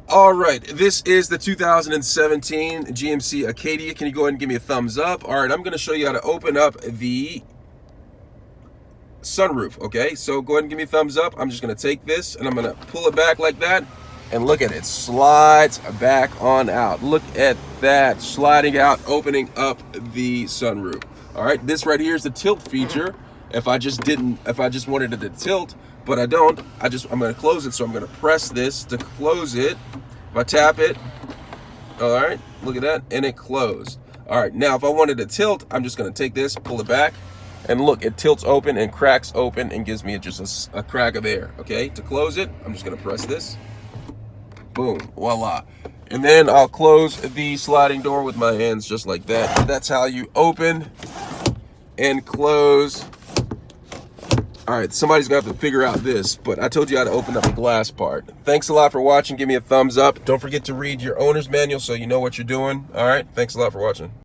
All right, this is the 2017 GMC Acadia. Can you go ahead and give me a thumbs up? All right, I'm going to show you how to open up the sunroof, okay? So go ahead and give me a thumbs up. I'm just going to take this and I'm going to pull it back like that. And look at it, slides back on out. Look at that, sliding out, opening up the sunroof. All right, this right here is the tilt feature. If I just wanted it to tilt, but I don't, I'm gonna close it. So I'm gonna press this to close it. If I tap it, all right, look at that, and it closed. All right, now if I wanted to tilt, I'm just gonna take this, pull it back, and look, it tilts open and cracks open and gives me just a crack of air, okay? To close it, I'm just gonna press this. Boom, voila. And then I'll close the sliding door with my hands just like that. That's how you open and close. All right, somebody's gonna have to figure out this, but I told you how to open up the glass part. Thanks a lot for watching. Give me a thumbs up. Don't forget to read your owner's manual so you know what you're doing. All right, thanks a lot for watching.